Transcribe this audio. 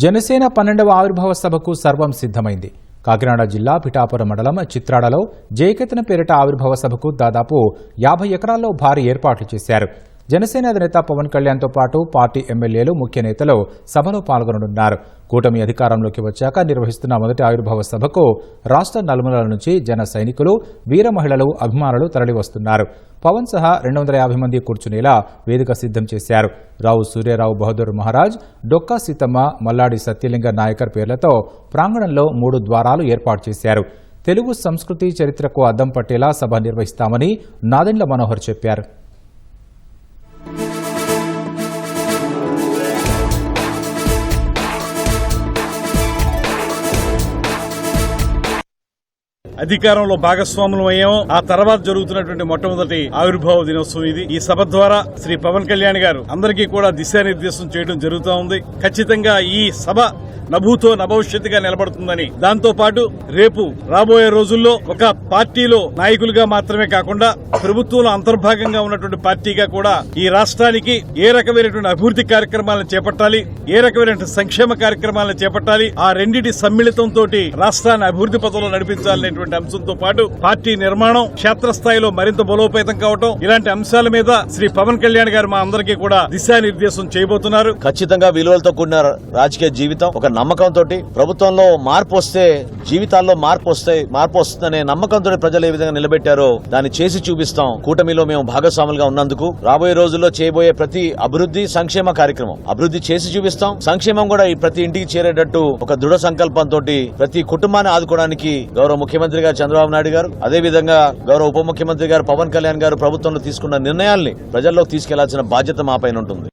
జనసేన 12వ ఆవిర్భావ సభకు సర్వం సిద్ధమైంది. కాకినాడ జిల్లా పిఠాపురం మండలం చిత్రాడలో జయకేతన పేరిట ఆవిర్భావ సభకు దాదాపు 50 ఎకరాల్లో భారీ ఏర్పాట్లు చేశారు. జనసేన అధినేత పవన్ కళ్యాణ్తో పాటు పార్టీ ఎమ్మెల్యేలు, ముఖ్య నేతలు సభలో పాల్గొననున్నారు. కూటమి అధికారంలోకి వచ్చాక నిర్వహిస్తున్న మొదటి ఆవిర్భావ సభకు రాష్ట్ర నలుమూలల నుంచి జన సైనికులు, వీర మహిళలు, అభిమానులు తరలివస్తున్నారు. పవన్ సహా 250 మంది కూర్చునేలా వేదిక సిద్ధం చేశారు. రావు సూర్యారావు బహదూర్ మహారాజ్, డొక్కా సీతమ్మ, మల్లాడి సత్యలింగ నాయకర్ పేర్లతో ప్రాంగణంలో 3 ద్వారాలు ఏర్పాటు చేశారు. తెలుగు సంస్కృతి చరిత్రకు అద్దం పట్టేలా సభ నిర్వహిస్తామని నాదెండ్ల మనోహర్ చెప్పారు. అధికారంలో భాగస్వాములు అయ్యాము. ఆ తర్వాత జరుగుతున్నటువంటి మొట్టమొదటి ఆవిర్భావ దినోత్సవం ఇది. ఈ సభ ద్వారా శ్రీ పవన్ కళ్యాణ్ గారు అందరికీ కూడా దిశానిర్దేశం చేయడం జరుగుతూ ఉంది. ఖచ్చితంగా ఈ సభ నభూతో నభవిష్యత్తుగా నిలబడుతుందని, దాంతో పాటు రేపు రాబోయే రోజుల్లో ఒక పార్టీలో నాయకులుగా మాత్రమే కాకుండా ప్రభుత్వంలో అంతర్భాగంగా ఉన్నటువంటి పార్టీగా కూడా ఈ రాష్ట్రానికి ఏ రకమైనటువంటి అభివృద్ధి కార్యక్రమాలను చేపట్టాలి, ఏ రకమైన సంక్షేమ కార్యక్రమాలను చేపట్టాలి, ఆ రెండింటి సమ్మిళితంతో రాష్ట్రాన్ని అభివృద్ధి పథంలో నడిపించాలనేటువంటి అంశంతో పాటు పార్టీ నిర్మాణం క్షేత్రస్థాయిలో మరింత బలోపేతం కావటం, ఇలాంటి అంశాల మీద శ్రీ పవన్ కళ్యాణ్ గారు మా అందరికీ కూడా దిశానిర్దేశం చేయబోతున్నారు. ఖచ్చితంగా విలువలతో కూడిన రాజకీయ జీవితం, ఒక నమ్మకంతో ప్రభుత్వంలో మార్పు వస్తే జీవితాల్లో మార్పు వస్తుందనే నమ్మకంతో ప్రజలు ఏ విధంగా నిలబెట్టారో దాన్ని చేసి చూపిస్తాం. కూటమిలో మేము భాగస్వాములుగా ఉన్నందుకు రాబోయే రోజుల్లో చేయబోయే ప్రతి అభివృద్ధి, సంక్షేమ కార్యక్రమం అభివృద్ధి చేసి చూపిస్తాం. సంక్షేమం కూడా ఈ ప్రతి ఇంటికి చేరేటట్టు ఒక దృఢ సంకల్పంతో ప్రతి కుటుంబాన్ని ఆదుకోవడానికి గౌరవ ముఖ్యమంత్రి గారు చంద్రబాబు నాయుడు గారు, అదేవిధంగా గౌరవ ఉప ముఖ్యమంత్రి గారు పవన్ కళ్యాణ్ గారు ప్రభుత్వంలో తీసుకున్న నిర్ణయాల్ని ప్రజల్లోకి తీసుకెళ్లాల్సిన బాధ్యత మా పైన ఉంటుంది.